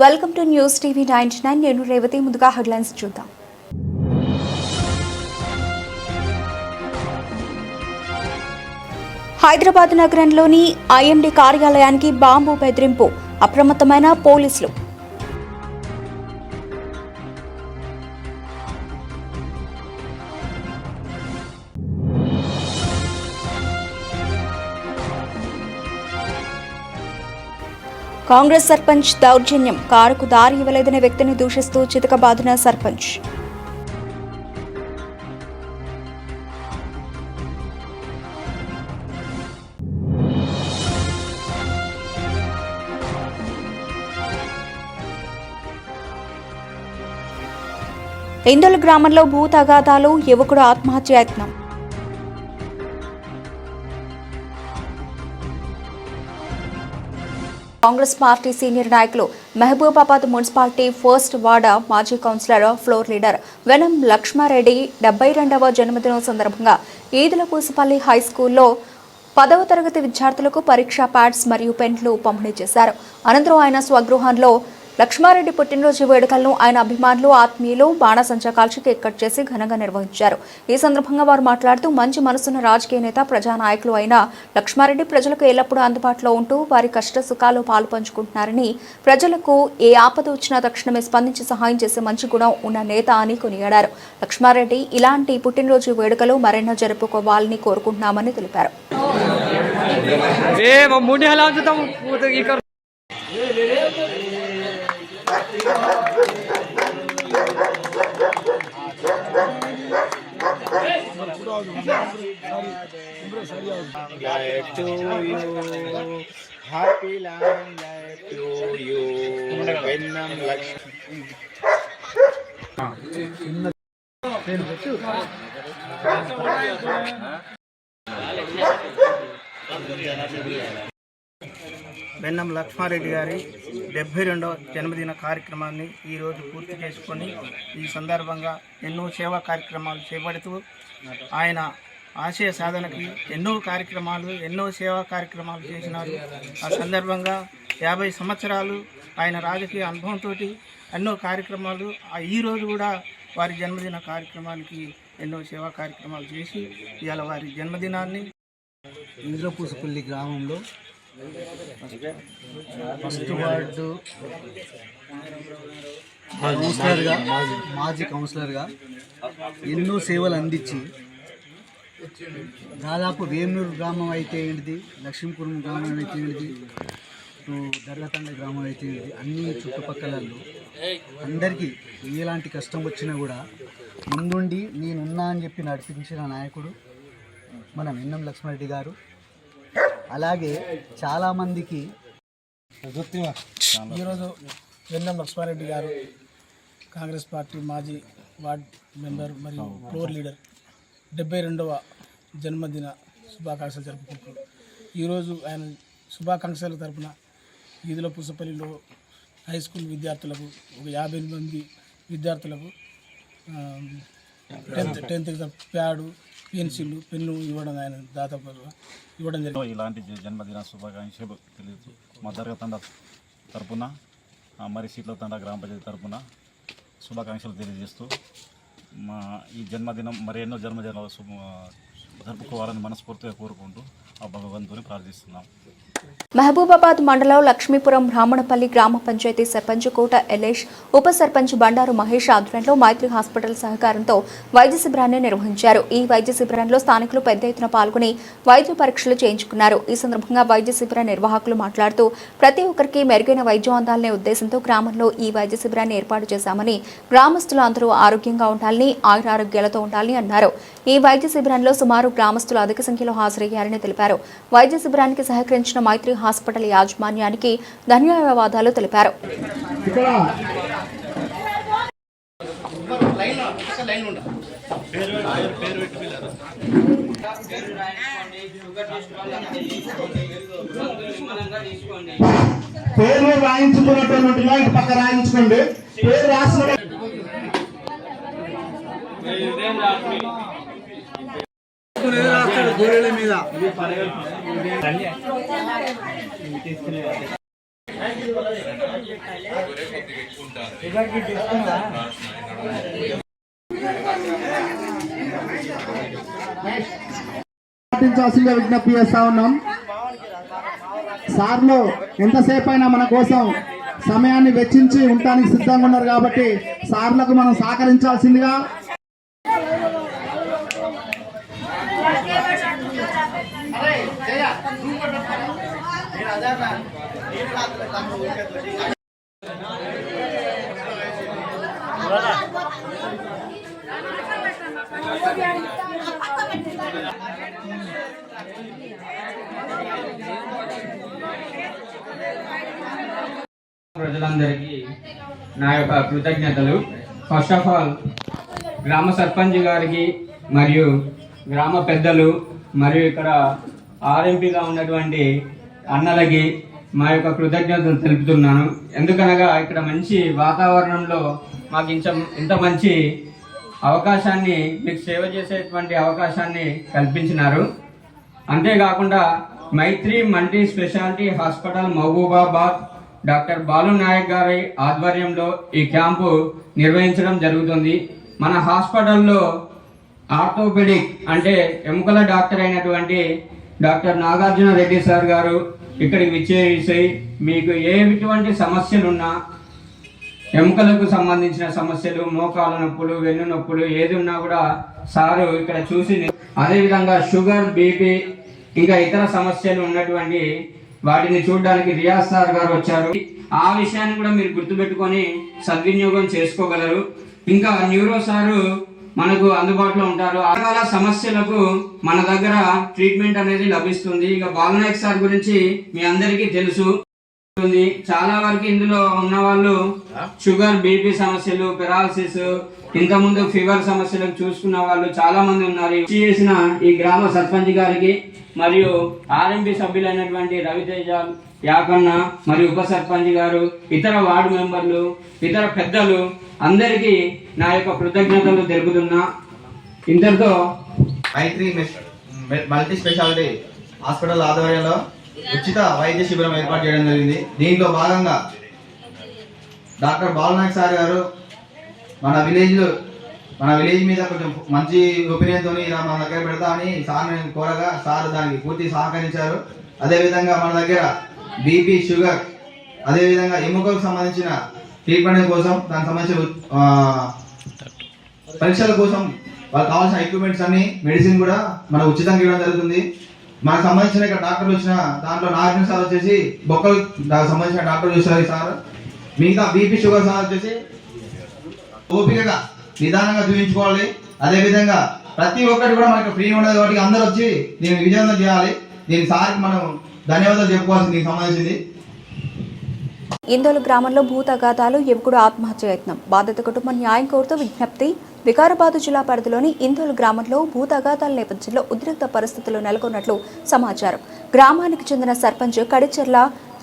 Welcome to news TV 99. నేను రేవతి. ముందుగా headlines చూద్దాం. హైదరాబాద్ నగరంలోని ఐఎండీ కార్యాలయానికి బాంబు బెదిరింపు, అప్రమత్తమైన పోలీసులు. కాంగ్రెస్ సర్పంచ్ దౌర్జన్యం, కారుకు దారి ఇవ్వలేదనే వ్యక్తిని దూషిస్తూ చితకబాదిన సర్పంచ్. ఇందోల్ గ్రామంలో భూ తగాదాలు, యువకుడు ఆత్మహత్యాయత్నం. కాంగ్రెస్ పార్టీ సీనియర్ నాయకులు మహబూబాబాద్ మున్సిపాలిటీ ఫస్ట్ వార్డ్ మాజీ councillor, floor leader Venam Lakshma Reddy 72వ జన్మదినం సందర్భంగా ఈదులపూసపల్లి హైస్కూల్లో 10వ తరగతి విద్యార్థులకు పరీక్షా ప్యాడ్స్ మరియు పెన్లు పంపిణీ చేశారు. అనంతరం ఆయన స్వగృహంలో లక్ష్మారెడ్డి పుట్టినరోజు వేడుకలను ఆయన అభిమానులు, ఆత్మీయులు బాణసంచా కాల్చి కేక్ కట్ చేసి ఘనంగా నిర్వహించారు. ఈ సందర్భంగా వారు మాట్లాడుతూ, మంచి మనసున్న రాజకీయ నేత, ప్రజానాయకులు అయిన లక్ష్మారెడ్డి ప్రజలకు ఎల్లప్పుడూ అందుబాటులో ఉంటూ వారి కష్ట సుఖాలు పాలు పంచుకుంటున్నారని, ప్రజలకు ఏ ఆపద వచ్చినా తక్షణమే స్పందించి సహాయం చేసే మంచి గుణం ఉన్న నేత అని కొనియాడారు. లక్ష్మారెడ్డి ఇలాంటి పుట్టినరోజు వేడుకలు మరెన్నో జరుపుకోవాలని కోరుకుంటున్నామని తెలిపారు. Life to you, happy long life to you. Venam Lakshmi. వెన్నం Lakshma Reddy గారి 72వ జన్మదిన కార్యక్రమాన్ని ఈరోజు పూర్తి చేసుకొని, ఈ సందర్భంగా ఎన్నో సేవా కార్యక్రమాలు చేపడుతూ ఆయన ఆశయ సాధనకి ఎన్నో సేవా కార్యక్రమాలు చేసినారు. ఆ సందర్భంగా 50 సంవత్సరాలు ఆయన రాజకీయ అనుభవంతో ఎన్నో కార్యక్రమాలు, ఈరోజు కూడా వారి జన్మదిన కార్యక్రమానికి ఎన్నో సేవా కార్యక్రమాలు చేసి ఇవాళ వారి జన్మదినాన్ని ఈదులపూసపల్లి గ్రామంలో ఫస్ట్ వార్డు మాజీ కౌన్సిలర్గా ఎన్నో సేవలు అందించి, దాదాపు వేమూరు గ్రామం అయితే ఏంటిది, లక్ష్మీపురం గ్రామం అయితే ఏంటిది, దర్లతండ గ్రామం అయితే ఏంటిది, అన్ని చుట్టుపక్కలలో అందరికీ ఎలాంటి కష్టం వచ్చినా కూడా ముందుండి నేనున్నా అని చెప్పి నడిపించిన నాయకుడు మన వెన్నం లక్ష్మారెడ్డి గారు. అలాగే చాలామందికి ఈరోజు వెన్నం లక్ష్మారెడ్డి గారు కాంగ్రెస్ పార్టీ మాజీ వార్డ్ మెంబర్ మరియు ఫ్లోర్ లీడర్ 72వ జన్మదిన శుభాకాంక్షలు జరుపుకుంటున్నారు. ఈరోజు ఆయన శుభాకాంక్షల తరపున ఈదులపూసపల్లిలో హై స్కూల్ విద్యార్థులకు ఒక 50 మంది విద్యార్థులకు 10th ప్యాడు, పెన్సిళ్ళు, పెన్ను ఇవ్వడం ఆయన దాదాపు ఇవ్వడం జరిగింది. ఇలాంటి జన్మదిన శుభాకాంక్షలు తెలియదు మా దర్గా తండ తరపున, మరి సీట్ల తండ గ్రామ పంచాయతీ తరపున శుభాకాంక్షలు తెలియజేస్తూ మా ఈ జన్మదినం మరి ఎన్నో జన్మదినాలు జరుపుకోవాలని మనస్ఫూర్తిగా కోరుకుంటూ ఆ భగవంతుని ప్రార్థిస్తున్నాం. మహబూబాబాద్ మండలం లక్ష్మీపురం బ్రాహ్మణపల్లి గ్రామ పంచాయతీ సర్పంచ్ కోట ఎలేష్, ఉప సర్పంచ్ బండారు మహేష్ ఆధ్వర్యంలో మైత్రి హాస్పిటల్ సహకారంతో వైద్య శిబిరాన్ని నిర్వహించారు. ఈ వైద్య శిబిరంలో స్థానికులు పెద్ద ఎత్తున పాల్గొని వైద్య పరీక్షలు చేయించుకున్నారు. ఈ సందర్భంగా వైద్య శిబిర నిర్వాహకులు మాట్లాడుతూ, ప్రతి ఒక్కరికి మెరుగైన వైద్యం అందాలనే ఉద్దేశంతో గ్రామంలో ఈ వైద్య శిబిరాన్ని ఏర్పాటు చేశామని, గ్రామస్తులు అందరూ ఆరోగ్యంగా ఉండాలని, ఆయురారోగ్యాలతో ఉండాలని అన్నారు. ఈ వైద్య శిబిరంలో సుమారు గ్రామస్తులు అధిక సంఖ్యలో హాజరయ్యారని తెలిపారు. వైద్య శిబిరానికి సహకరించిన మైత్రి హాస్పిటల్ యాజమాన్యానికి ధన్యవాదాలు తెలిపారు. పేరు రాయించుకున్నటువంటి పక్క రాయించుకోండి. పేరు రాసిన మీద పాటించాల్సిందిగా విజ్ఞప్తి చేస్తా ఉన్నాం. సార్లు ఎంతసేపు అయినా మన కోసం సమయాన్ని వెచ్చించి ఉండటానికి సిద్ధంగా ఉన్నారు కాబట్టి సార్లకు మనం సహకరించాల్సిందిగా. ప్రజలందరికీ నా యొక్క కృతజ్ఞతలు. ఫస్ట్ ఆఫ్ ఆల్ గ్రామ సర్పంచ్ గారికి మరియు గ్రామ పెద్దలు మరియు ఇక్కడ ఆర్ఎంపీగా ఉన్నటువంటి అన్నలకి మా యొక్క కృతజ్ఞతలు తెలుపుతున్నాను. ఎందుకనగా ఇక్కడ మంచి వాతావరణంలో మాకు ఇంత మంచి అవకాశాన్ని, మీకు సేవ చేసేటువంటి అవకాశాన్ని కల్పించినారు. అంతేకాకుండా Maitri multi speciality hospital Mahabubabad doctor Balu Naik గారి ఆధ్వర్యంలో ఈ క్యాంపు నిర్వహించడం జరుగుతుంది. మన హాస్పిటల్లో ఆర్థోపెడిక్ అంటే ఎముకల డాక్టర్ అయినటువంటి డాక్టర్ నాగార్జున రెడ్డి సార్ గారు ఇక్కడికి విచ్చేసి మీకు ఎటువంటి సమస్యలున్నా, ఎముకలకు సంబంధించిన సమస్యలు, మోకాల నొప్పులు, వెన్ను నొప్పులు ఏది ఉన్నా కూడా సారు ఇక్కడ చూసి, అదేవిధంగా షుగర్, బీపీ ఇంకా ఇతర సమస్యలు ఉన్నటువంటి వాటిని చూడడానికి రియాజ్ సార్ గారు వచ్చారు. ఆ విషయాన్ని కూడా మీరు గుర్తుపెట్టుకొని సద్వినియోగం చేసుకోగలరు. ఇంకా న్యూరో సారు మనకు అందుబాటులో ఉంటారు. ఆ రకాల సమస్యలకు మన దగ్గర ట్రీట్మెంట్ అనేది లభిస్తుంది. ఇక బాలనాయక్ సార్ గురించి మీ అందరికీ తెలుసు. చాలా వరకు ఇందులో ఉన్న వాళ్ళు షుగర్, బీపీ సమస్యలు, పెరాలసిస్, ఇంతకుముందు ఫీవర్ సమస్యలకు చూసుకున్న వాళ్ళు చాలా మంది ఉన్నారు. చేసిన ఈ గ్రామ సర్పంచ్ గారికి మరియు ఆర్ఎంపీ సభ్యులైనటువంటి రవితేజ, యాకన్న మరియు ఉప సర్పంచ్ గారు, ఇతర వార్డు మెంబర్లు, ఇతర పెద్దలు అందరికీ నా యొక్క కృతజ్ఞతలు తెలుపుతున్నా. ఇంతటితో మైత్రి మల్టీ స్పెషాలిటీ హాస్పిటల్ ఆధ్వర్యంలో ఉచిత వైద్య శిబిరం ఏర్పాటు చేయడం జరిగింది. దీంట్లో భాగంగా డాక్టర్ బాలనాయక్ సార్ గారు మన విలేజ్ మీద కొంచెం మంచి ఒపీనియన్తో ఇలా మన దగ్గర పెడతామని సార్ నేను కోరగా సార్ దానికి పూర్తి సహకరించారు. అదేవిధంగా మన దగ్గర బీపీ, షుగర్, అదేవిధంగా ఎముకలకు సంబంధించిన ట్రీట్మెంట్ కోసం, దానికి సంబంధించిన పరీక్షల కోసం వాళ్ళకి కావాల్సిన ఎక్విప్మెంట్స్ అన్ని, మెడిసిన్ కూడా మన ఉచితంగా ఇవ్వడం జరుగుతుంది. మనకు సంబంధించిన ఇక్కడ డాక్టర్లు వచ్చిన దాంట్లో నాగార్జున సార్ వచ్చేసి బొక్కలు సంబంధించిన డాక్టర్ చూస్తారు సార్. మిగతా బీపీ, షుగర్ సార్ వచ్చేసి ఓపికగా నిదానంగా చూపించుకోవాలి. అదేవిధంగా ప్రతి ఒక్కటి కూడా మనకి ఫ్రీ ఉండదు కాబట్టి అందరూ వచ్చి దీన్ని విజయవంతం చేయాలి. దీని సార్కి మనం ధన్యవాదాలు చెప్పుకోవాల్సింది దీనికి సంబంధించింది. ఇందోలు గ్రామంలో భూ తగాదాలు, యువకుడు ఆత్మహత్య యత్నం, బాధిత కుటుంబం న్యాయం కోరుతూ విజ్ఞప్తి. వికారాబాద్ జిల్లా పరిధిలోని ఇందోలు గ్రామంలో భూ తగాదాల నేపథ్యంలో ఉద్రిక్త పరిస్థితులు నెలకొన్నట్లు సమాచారం. గ్రామానికి చెందిన సర్పంచ్ కడిచెర్ల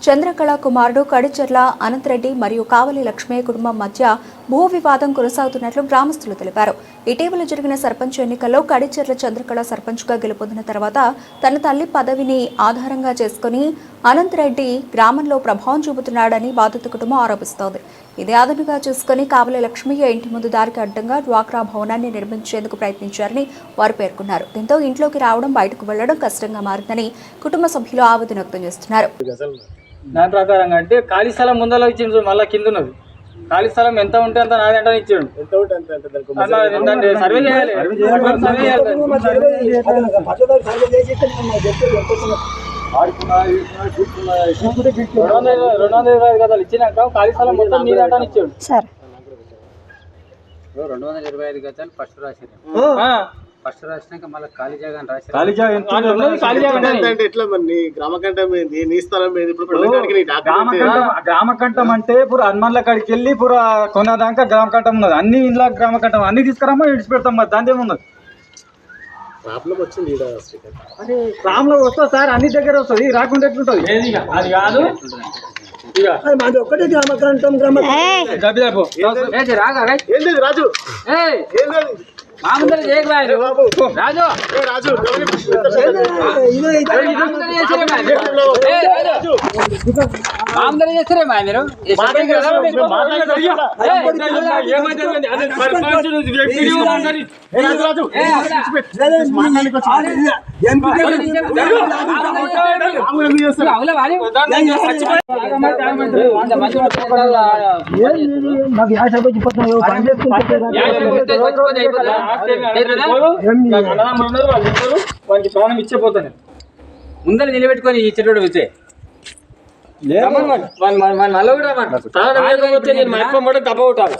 చంద్రకళ కుమారుడు కడిచెర్ల అనంతరెడ్డి మరియు కావలి లక్ష్మయ్య కుటుంబం మధ్య భూ వివాదం కొనసాగుతున్నట్లు గ్రామస్తులు తెలిపారు. ఇటీవల జరిగిన సర్పంచ్ ఎన్నికల్లో కడిచెర్ల చంద్రకళ సర్పంచ్గా గెలుపొందిన తర్వాత తన తల్లి పదవిని ఆధారంగా చేసుకుని అనంతరెడ్డి గ్రామంలో ప్రభావం చూపుతున్నాడని బాధిత కుటుంబం ఆరోపిస్తోంది. ఇదే ఆధారంగా చూసుకుని కావలి లక్ష్మయ్య ఇంటి ముందు దారికి అడ్డంగా డ్వాక్రా భవనాన్ని నిర్మించేందుకు ప్రయత్నించారని వారు పేర్కొన్నారు. దీంతో ఇంట్లోకి రావడం, బయటకు వెళ్లడం కష్టంగా మారిందని కుటుంబ సభ్యులు ఆవేదన వ్యక్తం చేస్తున్నారు. దాని ప్రకారంగా అంటే ఖాళీ స్థలం ముందర ఇచ్చిండు, మళ్ళీ కింద ఉన్నది ఖాళీ స్థలం ఎంత ఉంటే అంత నాది అంటే ఇచ్చాడు. సర్వే చేయాలి, గదాలు ఇచ్చినాక ఖాళీ స్థలం మొత్తం నీది అంటే ఇచ్చాడు. 225 గజాలు ఫస్ట్ రాశారు. ఫస్ట్ రాసినాక మళ్ళీ ఖాళీ జాగా ఎట్లా మరి గ్రామకంఠం అంటే ఇప్పుడు హనుమాన్ల కాడికి వెళ్ళి ఇప్పుడు కొన్నదాకా గ్రామకంఠం ఉన్నది. అన్ని ఇంట్లో గ్రామకంఠం అన్ని తీసుకురామా విడిచిపెడతాం. మరి దాని ఏమున్నది రామ్లో వస్తా సార్, అన్ని దగ్గర వస్తుంది, రాకుండా ఎట్లుంటది అది కాదు. మాది ఒక్కటే గ్రామకంఠం. రాజు ప్రాణం ఇచ్చిపోతాను ముందర నిలబెట్టుకొని ఈ చెట్టు వచ్చే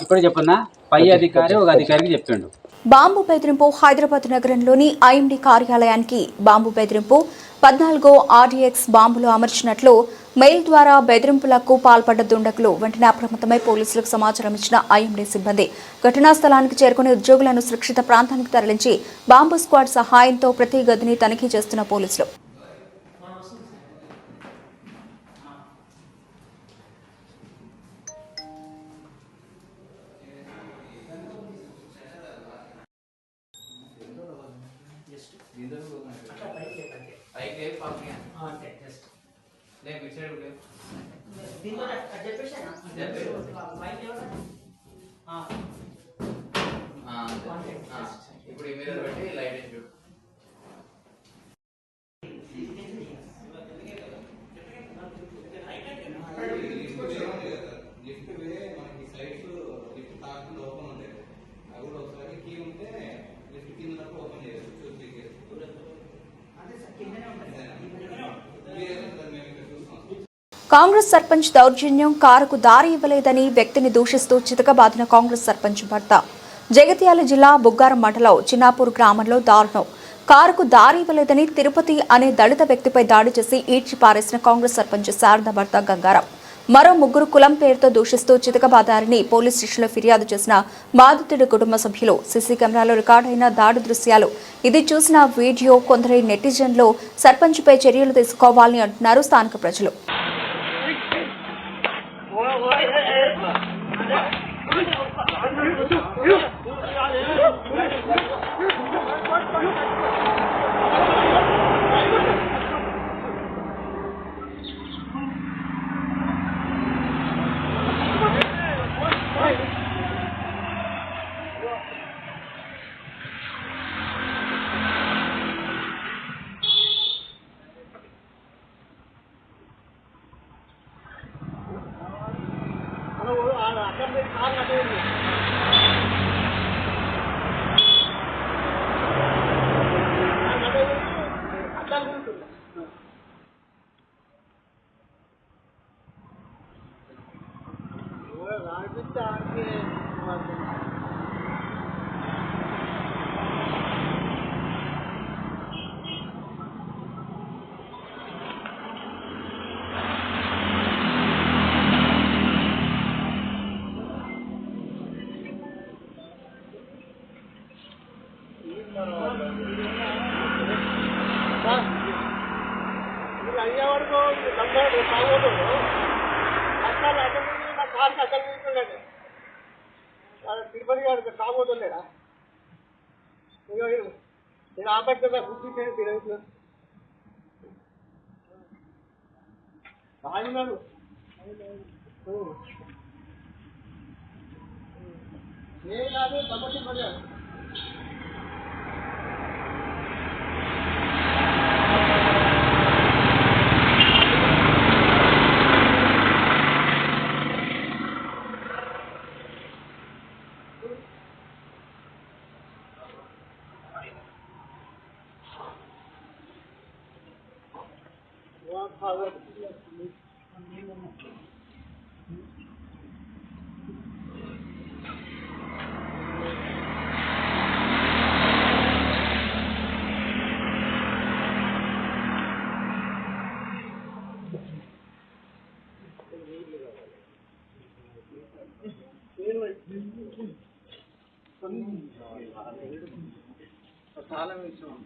ఇప్పుడు చెప్పన్నా పై అధికారి ఒక అధికారికి చెప్పిండు. బాంబు బెదిరింపు హైదరాబాద్ నగరంలోని ఐఎండీ కార్యాలయానికి బాంబు బెదిరింపు 14 RDX బాంబులు అమర్చినట్లు మెయిల్ ద్వారా బెదిరింపులకు పాల్పడ్డ దుండగులు వెంటనే అప్రమత్తమై పోలీసులకు సమాచారం ఇచ్చిన ఐఎండీ సిబ్బంది ఘటనా స్థలానికి చేరుకుని ఉద్యోగులను సురక్షిత ప్రాంతానికి తరలించి బాంబు స్క్వాడ్ సహాయంతో ప్రతి గదిని తనిఖీ చేస్తున్న పోలీసులు. ఇప్పుడు ఇమీడియట్ పెట్టి లైట్ వేసి కాంగ్రెస్ సర్పంచ్ దౌర్జన్యం కారుకు దారి ఇవ్వలేదని వ్యక్తిని దూషిస్తూ చితకబాదిన కాంగ్రెస్ సర్పంచ్ భర్త. జగిత్యాల జిల్లా బుగ్గారం మండలం చిన్నాపూర్ గ్రామంలో దారుణం. కారుకు దారి ఇవ్వలేదని తిరుపతి అనే దళిత వ్యక్తిపై దాడి చేసి ఈడ్చి పారేసిన కాంగ్రెస్ సర్పంచ్ శారద భర్త గంగారాం. మరో ముగ్గురు కులం పేరుతో దూషిస్తూ చితకబాదారని పోలీస్ స్టేషన్లో ఫిర్యాదు చేసిన బాధితుడి కుటుంబ సభ్యులు. సీసీ కెమెరాలో రికార్డైన దాడి దృశ్యాలు. ఇది చూసిన వీడియో కొందరి నెటిజన్లు సర్పంచ్పై చర్యలు తీసుకోవాలని అంటున్నారు స్థానిక ప్రజలు. తిరుపతి గారు కాబోతున్నాడా నేను ఆపట్టు బుద్ధి ఆగినాడు నేను కాదు తప్పటి పడ్డాడు. చాలా విషయం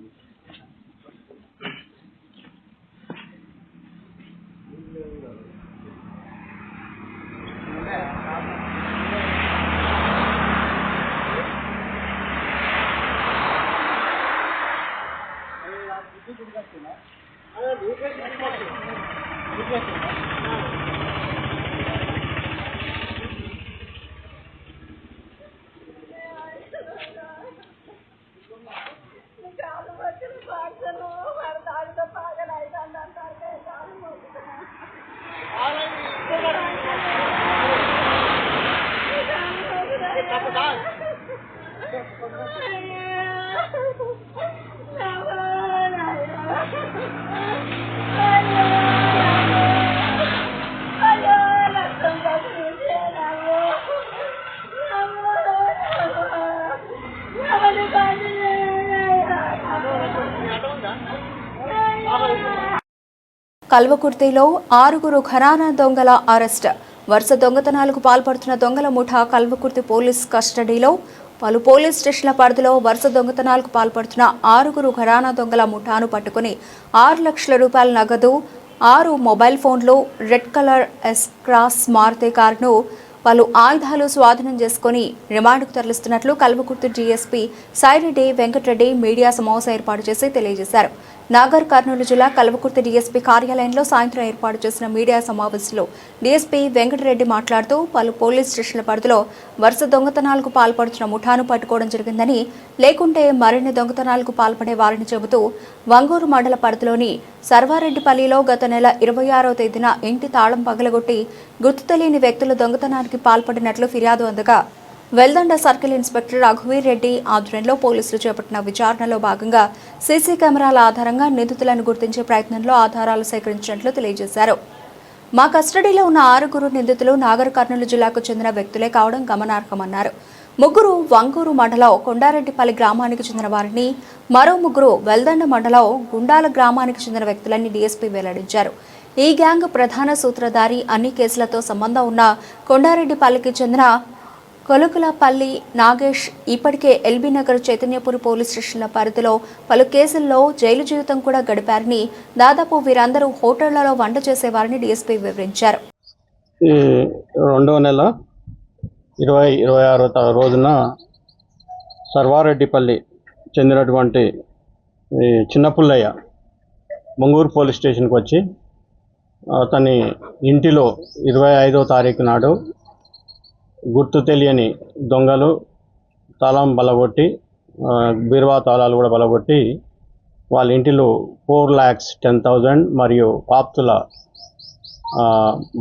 కల్వకుర్తిలో 6 ఘరానా దొంగల అరెస్ట్. వరుస దొంగతనాలకు పాల్పడుతున్న దొంగల ముఠా కల్వకుర్తి పోలీస్ కస్టడీలో. పలు పోలీస్ స్టేషన్ల పరిధిలో వరుస దొంగతనాలకు పాల్పడుతున్న 6 ఘరానా దొంగల ముఠాను పట్టుకుని 6 లక్షల రూపాయల నగదు, 6 మొబైల్ ఫోన్లు, red colour S Cross Maruti కారును, పలు ఆయుధాలు స్వాధీనం చేసుకుని రిమాండ్కు తరలిస్తున్నట్లు కల్వకుర్తి డీఎస్పీ సాయిరెడ్డి వెంకటరెడ్డి మీడియా సమావేశం ఏర్పాటు చేసి తెలియజేశారు. నాగర్ కర్నూలు జిల్లా కల్వకుర్తి డీఎస్పీ కార్యాలయంలో సాయంత్రం ఏర్పాటు చేసిన మీడియా సమావేశంలో డీఎస్పీ వెంకటరెడ్డి మాట్లాడుతూ పలు పోలీస్ స్టేషన్ల పరిధిలో వరుస దొంగతనాలకు పాల్పడుతున్న ముఠాను పట్టుకోవడం జరిగిందని, లేకుంటే మరిన్ని దొంగతనాలకు పాల్పడే వారిని చెబుతూ వంగూరు మండల పరిధిలోని సర్వారెడ్డిపల్లిలో గత నెల 26వ తేదీన ఇంటి తాళం పగలగొట్టి గుర్తు తెలియని వ్యక్తులు దొంగతనానికి పాల్పడినట్లు ఫిర్యాదు అందగా వెల్దండ సర్కిల్ ఇన్స్పెక్టర్ రఘువీర్ రెడ్డి ఆధ్వర్యంలో పోలీసులు చేపట్టిన విచారణలో భాగంగా సీసీ కెమెరాల ఆధారంగా నిందితులను గుర్తించే ప్రయత్నంలో ఆధారాలు సేకరించినట్లు తెలియజేశారు. మా కస్టడీలో ఉన్న 6 నిందితులు నాగర్ కర్నూలు జిల్లాకు చెందిన వ్యక్తులే కావడం గమనార్హమన్నారు. 3 వంగూరు మండలం కొండారెడ్డిపల్లి గ్రామానికి చెందిన వారిని, మరో 3 వెల్దండ మండలం గుండాల గ్రామానికి చెందిన వ్యక్తులని డీఎస్పీ వెల్లడించారు. ఈ గ్యాంగ్ ప్రధాన సూత్రధారి అన్ని కేసులతో సంబంధం ఉన్న కొండారెడ్డిపల్లికి చెందిన కొలుకులపల్లి నాగేష్ ఇప్పటికే ఎల్బీ నగర్ చైతన్యపురి పోలీస్ స్టేషన్ల పరిధిలో పలు కేసుల్లో జైలు జీవితం కూడా గడిపారని, దాదాపు వీరందరూ హోటళ్లలో వంట చేసేవారని డీఎస్పీ వివరించారు. 2వ నెల 26వ రోజున సర్వారెడ్డిపల్లి చెందినటువంటి చిన్న పుల్లయ్య మంగూరు పోలీస్ స్టేషన్కి వచ్చి అతని ఇంటిలో 25వ తారీఖు నాడు గుర్తు తెలియని దొంగలు తాళం బలగొట్టి, బీరువా తాళాలు కూడా బలగొట్టి వాళ్ళ ఇంటిలో 4,10,000 మరియు ఆప్తుల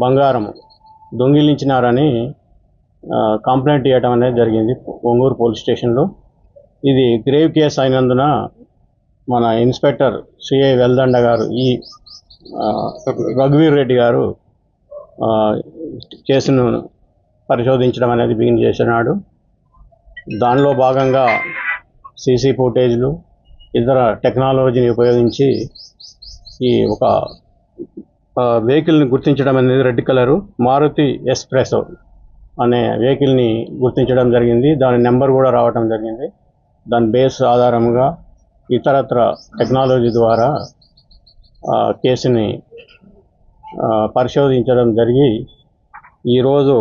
బంగారం దొంగిలించినారని కంప్లైంట్ ఇవ్వడం అనేది జరిగింది ఒంగూరు పోలీస్ స్టేషన్లో. ఇది గ్రేవ్ కేసు అయినందున మన ఇన్స్పెక్టర్ సిఐ వెల్దండ గారు, ఈ రఘువీర్ రెడ్డి గారు కేసును పరిశోధించడం అనేది బిగిన్ చేసినాడు. దానిలో భాగంగా సీసీ ఫుటేజ్లు, ఇతర టెక్నాలజీని ఉపయోగించి ఈ ఒక వెహికల్ని గుర్తించడం అనేది రెడ్ కలరు మారుతి ఎస్ప్రెసో అనే వెహికల్ని గుర్తించడం జరిగింది. దాని నెంబర్ కూడా రావడం జరిగింది. దాని బేస్ ఆధారంగా ఇతరత్ర టెక్నాలజీ ద్వారా కేసుని పరిశోధించడం జరిగి ఈరోజు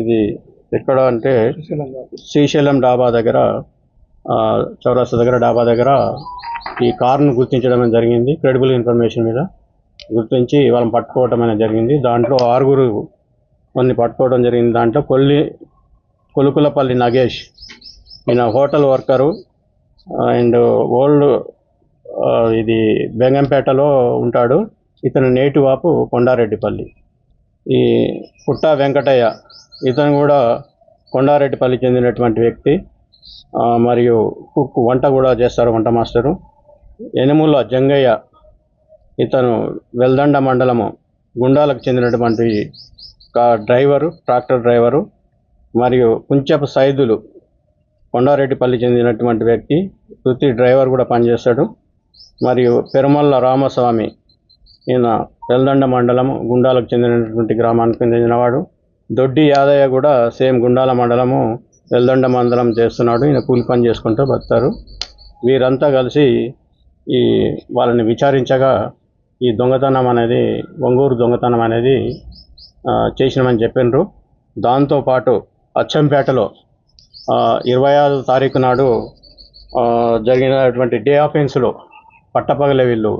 ఇది ఎక్కడ అంటే శ్రీశైలం డాబా దగ్గర, చౌరస్తా దగ్గర డాబా దగ్గర ఈ కారును గుర్తించడం జరిగింది. క్రెడిబుల్ ఇన్ఫర్మేషన్ మీద గుర్తించి వాళ్ళని పట్టుకోవడం అనేది జరిగింది. దాంట్లో 6 మంది పట్టుకోవడం జరిగింది. దాంట్లో కొలుకులపల్లి నాగేష్, ఈయన హోటల్ వర్కరు అండ్ ఓల్డ్ ఇది బెంగంపేటలో ఉంటాడు. ఇతను నేటివ్ ఆఫ్ కొండారెడ్డిపల్లి. ఈ పుట్ట వెంకటయ్య, ఇతను కూడా కొండారెడ్డిపల్లి చెందినటువంటి వ్యక్తి, మరియు కుక్, వంట కూడా చేస్తారు, వంట మాస్టరు. యనముల జంగయ్య, ఇతను వెల్దండ మండలము గుండాలకు చెందినటువంటి డ్రైవరు, ట్రాక్టర్ డ్రైవరు. మరియు కుంచెపు సైదులు కొండారెడ్డిపల్లి చెందినటువంటి వ్యక్తి, వృత్తి డ్రైవర్ కూడా పనిచేస్తాడు. మరియు పెరుమల్ల రామస్వామి, ఈయన వెల్దండ మండలము గుండాలకు చెందినటువంటి గ్రామానికి చెందినవాడు. దొడ్డి యాదయ్య కూడా సేమ్ గుండాల మండలము వెల్దండ మండలం చేస్తున్నాడు. ఈయన కూలి పని చేసుకుంటూ బతారు. వీరంతా కలిసి ఈ వాళ్ళని విచారించగా ఈ దొంగతనం అనేది, ఒంగూరు దొంగతనం అనేది చేసినామని చెప్పినారు. దాంతోపాటు అచ్చంపేటలో 26వ తారీఖు నాడు జరిగినటువంటి డే ఆఫెన్స్లో పట్టపగలే వీళ్ళు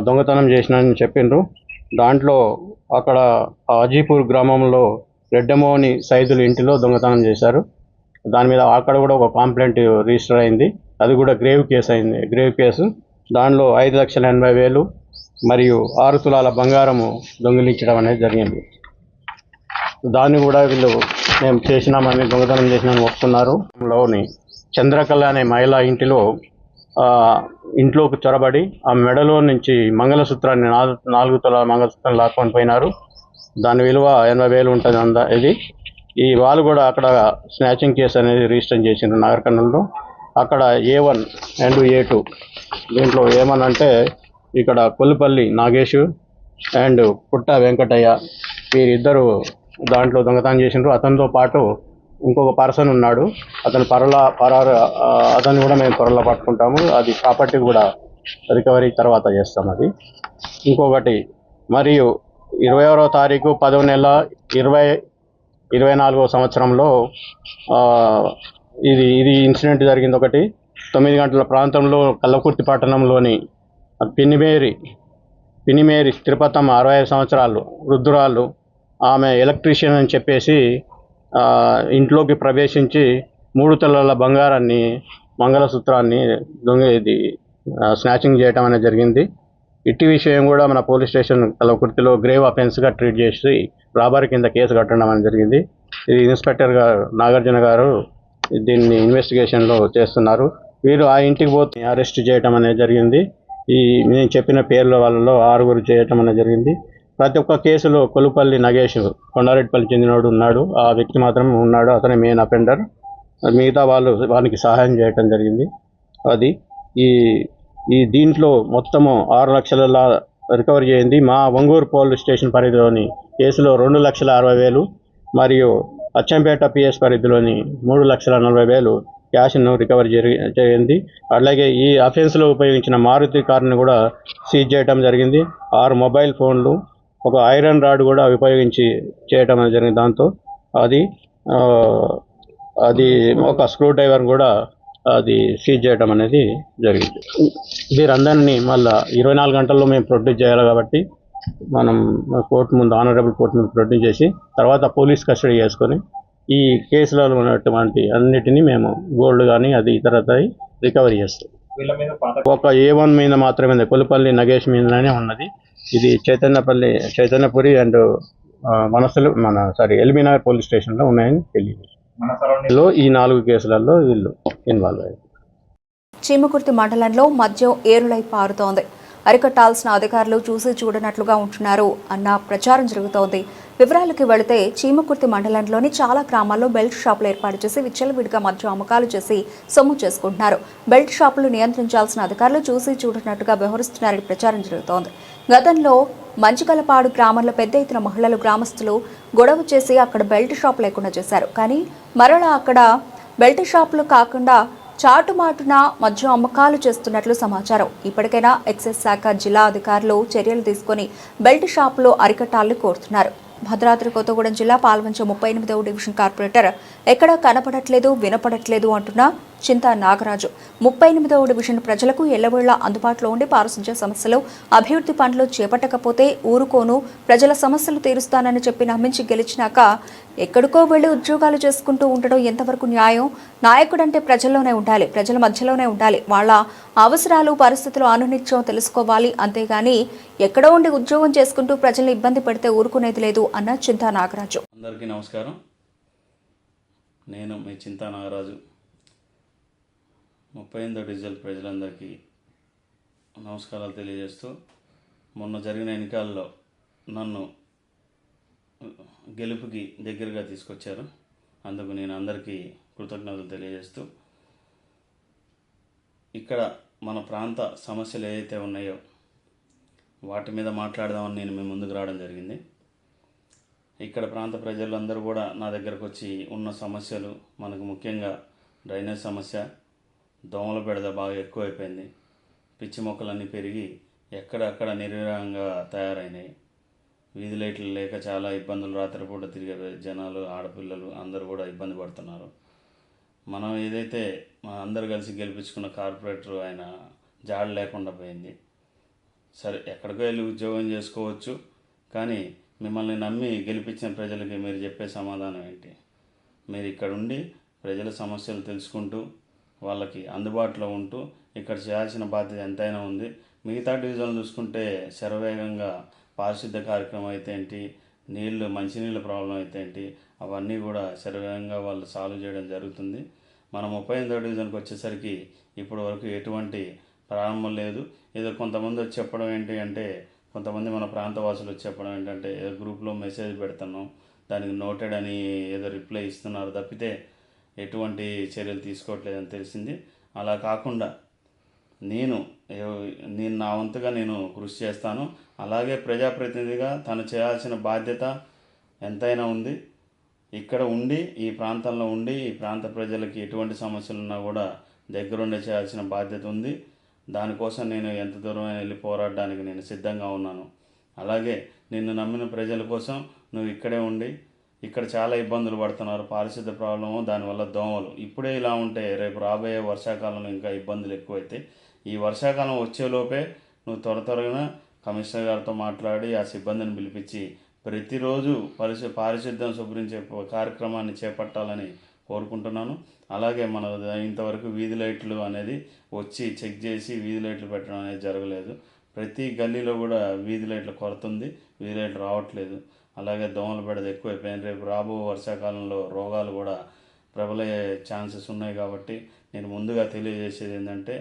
దొంగతనం చేసినారని చెప్పిండ్రు. దాంట్లో అక్కడ అజీపూర్ గ్రామంలో రెడ్డమోని సైదులు ఇంటిలో దొంగతనం చేశారు. దాని మీద అక్కడ కూడా ఒక కంప్లైంట్ రిజిస్టర్ అయింది. అది కూడా గ్రేవ్ కేసు అయింది, గ్రేవ్ కేసు. దానిలో 5,80,000 మరియు 6 తులాల బంగారము దొంగిలించడం అనేది జరిగింది. దాన్ని కూడా వీళ్ళు మేము చేసినామని దొంగతనం చేసినామని ఒప్పుకున్నారు. లోని చంద్రకళ అనే మహిళ ఇంట్లోకి చొరబడి ఆ మెడలో నుంచి మంగళసూత్రాన్ని 4 తులాల మంగళసూత్రం లాక్కొని పోయినారు. దాని విలువ 80,000 ఉంటుంది. ఇది ఈ వాళ్ళు కూడా అక్కడ స్నాచింగ్ కేసు అనేది రిజిస్టర్ చేసిండ్రు నగర్ కర్నూలులో. అక్కడ A1 అండ్ A2 దీంట్లో ఏమనంటే ఇక్కడ కొల్లిపల్లి నాగేష్ అండ్ పుట్ట వెంకటయ్య వీరిద్దరు దాంట్లో దొంగతనం చేసిండ్రు. అతనితో పాటు ఇంకొక పర్సన్ ఉన్నాడు. అతను అతన్ని కూడా మేము త్వరలో పట్టుకుంటాము. అది ప్రాపర్టీ కూడా రికవరీ తర్వాత చేస్తాం. అది ఇంకొకటి మరియు 21వ తారీఖు 10వ నెల 2024వ సంవత్సరంలో ఇది ఇన్సిడెంట్ జరిగింది. ఒకటి 9 గంటల ప్రాంతంలో కల్లకుర్తి పట్టణంలోని పినిమేరి తిరుపతమ్మ 65 సంవత్సరాలు వృద్ధురాలు, ఆమె ఎలక్ట్రీషియన్ అని చెప్పేసి ఇంట్లోకి ప్రవేశించి 3 తులాల బంగారాన్ని మంగళసూత్రాన్ని స్నాచింగ్ చేయటం అనేది జరిగింది. ఇట్టి విషయం కూడా మన పోలీస్ స్టేషన్ కల్లకుర్తిలో గ్రేవ్ అఫెన్స్గా ట్రీట్ చేసి రాబరీ కింద కేసు కట్టడం అనేది జరిగింది. ఇది ఇన్స్పెక్టర్ గారు నాగార్జున గారు దీన్ని ఇన్వెస్టిగేషన్లో చేస్తున్నారు. వీరు ఆ ఇంటికి పోతే అరెస్ట్ చేయటం అనేది జరిగింది. నేను చెప్పిన పేర్ల వాళ్ళలో 6 చేయటం అనేది జరిగింది. ప్రతి ఒక్క కేసులో కొలుపల్లి నగేష్ కొండారెడ్డిపల్లి చెందినవాడు ఉన్నాడు. ఆ వ్యక్తి మాత్రం ఉన్నాడు, అతనే మెయిన్ అఫెండర్. మిగతా వాళ్ళు వానికి సహాయం చేయటం జరిగింది. అది ఈ దీంట్లో మొత్తము 6 లక్షల రికవరీ చేయింది. మా ఒంగూరు పోలీస్ స్టేషన్ పరిధిలోని కేసులో 2,60,000 మరియు అచ్చంపేట PS పరిధిలోని 3,40,000 క్యాష్ను రికవరీ చేయింది. అలాగే ఈ అఫెన్స్లో ఉపయోగించిన మారుతి కారుని కూడా సీజ్ చేయడం జరిగింది. 6 మొబైల్ ఫోన్లు, ఒక ఐరన్ రాడ్ కూడా ఉపయోగించి చేయటం అనేది జరిగింది. దాంతో అది ఒక స్క్రూ డ్రైవర్ కూడా అది సీజ్ చేయడం అనేది జరిగింది. వీరందరినీ మళ్ళీ 24 గంటల్లో మేము ప్రొడ్యూస్ చేయాలి కాబట్టి మనం కోర్టు ముందు ఆనరబుల్ కోర్టు ముందు ప్రొడ్యూస్ చేసి తర్వాత పోలీస్ కస్టడీ చేసుకొని ఈ కేసులలో ఉన్నటువంటి అన్నిటినీ మేము గోల్డ్ కానీ అది ఇతరత రికవరీ చేస్తాం. ఒక A1 మీద మాత్రమే కొల్లిపల్లి నగేష్ మీదనే ఉన్నది. ఇది చైతన్యపురి అండ్ ఎల్బీనగర్ పోలీస్ స్టేషన్లో ఉన్నాయని తెలియదు. ఈ 4 కేసులలో వీళ్ళు ఇన్వాల్వ్ అయ్యారు. చీమకుర్తి మండలంలో మద్యం ఏరులై పారుతోంది. అరికట్టాల్సిన అధికారులు చూసి చూడనట్లుగా ఉంటున్నారు అన్న ప్రచారం జరుగుతోంది. వివరాలకు వెళితే చీమకుర్తి మండలంలోని చాలా గ్రామాల్లో బెల్ట్ షాపులు ఏర్పాటు చేసి విచ్చలవిడిగా మద్యం అమ్మకాలు చేసి సొమ్ము చేసుకుంటున్నారు. బెల్ట్ షాపులు నియంత్రించాల్సిన అధికారులు చూసి చూడనట్టుగా వ్యవహరిస్తున్నారని ప్రచారం జరుగుతోంది. గతంలో మంచికలపాడు గ్రామంలో పెద్ద ఎత్తున మహిళలు గ్రామస్తులు గొడవ చేసి అక్కడ బెల్ట్ షాప్ లేకుండా చేశారు. కానీ మరలా అక్కడ బెల్ట్ షాపులు కాకుండా చాటుమాటున మద్యం అమ్మకాలు చేస్తున్నట్లు సమాచారం. ఇప్పటికైనా ఎక్సైజ్ శాఖ జిల్లా అధికారులు చర్యలు తీసుకుని బెల్ట్ షాపులు అరికట్టాలని కోరుతున్నారు. భద్రాద్రి కొత్తగూడెం జిల్లా పాల్వంచ 38వ డివిజన్ కార్పొరేటర్ ఎక్కడా కనపడట్లేదు వినపడట్లేదు అంటున్న చింతా నాగరాజు 38వ డివిజన్ ప్రజలకు ఎల్లవేళ అందుబాటులో ఉండి పారిశుధ్య సమస్యలు అభివృద్ధి పనులు చేపట్టకపోతే ఊరుకోను, ప్రజల సమస్యలు తీరుస్తానని చెప్పి నమ్మించి గెలిచినాక ఎక్కడికో వెళ్లి ఉద్యోగాలు చేసుకుంటూ ఉండడం ఎంతవరకు న్యాయం? నాయకుడంటే ప్రజల్లోనే ఉండాలి, ప్రజల మధ్యలోనే ఉండాలి, వాళ్ళ అవసరాలు పరిస్థితులు అనునిత్యం తెలుసుకోవాలి. అంతేగాని ఎక్కడో ఉండి ఉద్యోగం చేసుకుంటూ ప్రజల్ని ఇబ్బంది పెడితే ఊరుకునేది లేదు అన్న చింతా నాగరాజు. అందరికీ నమస్కారం. నేను మీ చింతా నాగరాజు. 38వ డివిజన్ ప్రజలందరికీ నమస్కారాలు తెలియజేస్తూ, మొన్న జరిగిన ఎన్నికల్లో నన్ను గెలుపుకి దగ్గరగా తీసుకొచ్చారు. అందుకు నేను అందరికీ కృతజ్ఞతలు తెలియజేస్తూ, ఇక్కడ మన ప్రాంత సమస్యలు ఏవైతే ఉన్నాయో వాటి మీద మాట్లాడదామని నేను మీ ముందుకు రావడం జరిగింది. ఇక్కడ ప్రాంత ప్రజలందరూ కూడా నా దగ్గరకు వచ్చి ఉన్న సమస్యలు, మనకు ముఖ్యంగా డ్రైనేజ్ సమస్య, దోమల బెడద బాగా ఎక్కువైపోయింది, పిచ్చి మొక్కలన్నీ పెరిగి ఎక్కడక్కడ నిర్విరామంగా తయారైనాయి, వీధి లైట్లు లేక చాలా ఇబ్బందులు, రాత్రిపూట తిరిగే జనాలు, ఆడపిల్లలు అందరూ కూడా ఇబ్బంది పడుతున్నారు. మనం ఏదైతే అందరు కలిసి గెలిపించుకున్న కార్పొరేటర్ ఆయన జాడ లేకుండా పోయింది. సరే, ఎక్కడికో వెళ్ళి ఉద్యోగం చేసుకోవచ్చు, కానీ మిమ్మల్ని నమ్మి గెలిపించిన ప్రజలకి మీరు చెప్పే సమాధానం ఏంటి? మీరు ఇక్కడ ఉండి ప్రజల సమస్యలు తెలుసుకుంటూ వాళ్ళకి అందుబాటులో ఉంటూ ఇక్కడ చేయాల్సిన బాధ్యత ఎంతైనా ఉంది. మిగతా డివిజన్లు చూసుకుంటే శరవేగంగా పారిశుద్ధ కార్యక్రమం అయితే ఏంటి, మంచినీళ్ళ ప్రాబ్లం అయితే ఏంటి, అవన్నీ కూడా సర్వేంగా వాళ్ళు సాల్వ్ చేయడం జరుగుతుంది. మన 38వ డివిజన్కి వచ్చేసరికి ఇప్పటి వరకు ఎటువంటి ప్రారంభం లేదు. ఏదో కొంతమంది వచ్చి చెప్పడం ఏంటి అంటే, కొంతమంది మన ప్రాంతవాసులు వచ్చి చెప్పడం ఏంటంటే, ఏదో గ్రూప్లో మెసేజ్ పెడుతున్నాం, దానికి నోటెడ్ అని ఏదో రిప్లై ఇస్తున్నారు తప్పితే ఎటువంటి చర్యలు తీసుకోవట్లేదని తెలిసింది. అలా కాకుండా నేను నా వంతుగా నేను కృషి చేస్తాను. అలాగే ప్రజాప్రతినిధిగా తను చేయాల్సిన బాధ్యత ఎంతైనా ఉంది. ఇక్కడ ఉండి ఈ ప్రాంతంలో ఉండి ఈ ప్రాంత ప్రజలకి ఎటువంటి సమస్యలు ఉన్నా కూడా దగ్గరుండి చేయాల్సిన బాధ్యత ఉంది. దానికోసం నేను ఎంత దూరం వెళ్ళి పోరాడడానికి నేను సిద్ధంగా ఉన్నాను. అలాగే నిన్ను నమ్మిన ప్రజల కోసం నువ్వు ఇక్కడే ఉండి, ఇక్కడ చాలా ఇబ్బందులు పడుతున్నారు. పారిశుద్ధ్య ప్రాబ్లము, దానివల్ల దోమలు. ఇప్పుడే ఇలా ఉంటే రేపు రాబోయే వర్షాకాలంలో ఇంకా ఇబ్బందులు ఎక్కువైతే, ఈ వర్షాకాలం వచ్చేలోపే నువ్వు త్వరగా కమిషనర్ గారితో మాట్లాడి ఆ సిబ్బందిని పిలిపించి ప్రతిరోజు పారిశుద్ధ్యం శుభ్రించే కార్యక్రమాన్ని చేపట్టాలని కోరుకుంటున్నాను. అలాగే మన ఇంతవరకు వీధి లైట్లు అనేది వచ్చి చెక్ చేసి వీధి లైట్లు పెట్టడం అనేది జరగలేదు. ప్రతి గల్లీలో కూడా వీధి లైట్ల కొరత ఉంది, వీధి లైట్లు రావట్లేదు. అలాగే దోమల బెడద ఎక్కువైపోయింది. రేపు రాబో వర్షాకాలంలో రోగాలు కూడా ప్రబలయ్యే ఛాన్సెస్ ఉన్నాయి. కాబట్టి నేను ముందుగా తెలియజేసేది ఏంటంటే,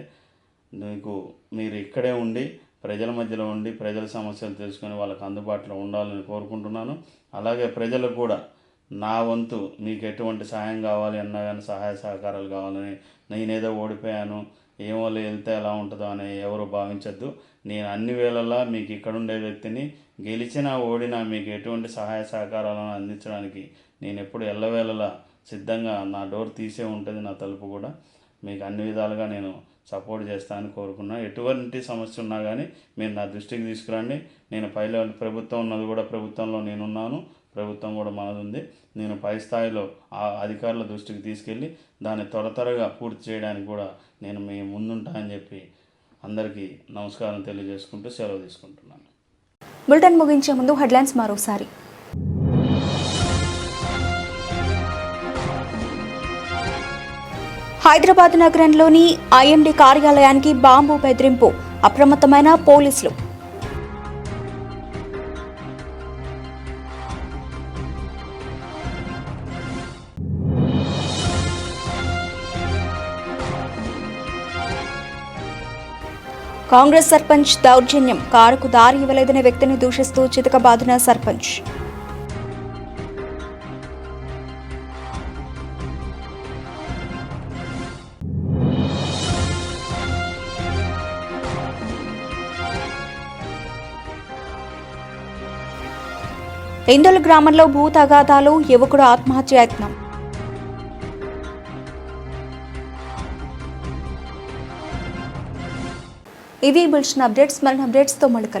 మీరు ఇక్కడే ఉండి ప్రజల మధ్యలో ఉండి ప్రజల సమస్యలు తెలుసుకొని వాళ్ళకి అందుబాటులో ఉండాలని కోరుకుంటున్నాను. అలాగే ప్రజలకు కూడా నా వంతు మీకు ఎటువంటి సహాయం కావాలి అన్నా కానీ సహాయ సహకారాలు కావాలని, నేనేదో ఓడిపోయాను ఏమో వెళ్తే ఎలా ఉంటుందో అని ఎవరు భావించద్దు. నేను అన్ని వేళలా మీకు ఇక్కడ ఉండే వ్యక్తిని, గెలిచినా ఓడినా మీకు ఎటువంటి సహాయ సహకారాలను అందించడానికి నేను ఎప్పుడు ఎల్లవేళలా సిద్ధంగా, నా డోర్ తీసే ఉంటుంది, నా తలుపు కూడా. మీకు అన్ని విధాలుగా నేను సపోర్ట్ చేస్తానని కోరుకున్నా. ఎటువంటి సమస్య ఉన్నా కానీ మీరు నా దృష్టికి తీసుకురండి. నేను పై లెవెల్ ప్రభుత్వం ఉన్నది కూడా ప్రభుత్వంలో నేనున్నాను, ప్రభుత్వం కూడా మనది ఉంది. నేను పై స్థాయిలో ఆ అధికారుల దృష్టికి తీసుకెళ్ళి దాన్ని త్వరగా పూర్తి చేయడానికి కూడా నేను మీ ముందుంటా అని చెప్పి అందరికీ నమస్కారం తెలియజేసుకుంటూ సెలవు తీసుకుంటున్నాను. బులెటిన్ ముగించే ముందు హెడ్లైన్స్ మరోసారి. హైదరాబాద్ నగరంలోని ఐఎండీ కార్యాలయానికి బాంబు బెదిరింపు, అప్రమత్తమైన పోలీసులు. కాంగ్రెస్ సర్పంచ్ దౌర్జన్యం, కారుకు దారి ఇవ్వలేదనే వ్యక్తిని దూషిస్తూ చితకబాదిన సర్పంచ్. ఇందోల్ గ్రామంలో భూ తగాదాలు, యువకుడు ఆత్మహత్యాయత్నం. ఇవి బులెటిన్ అప్డేట్స్. మరిన్ని అప్డేట్స్తో మళ్ళీ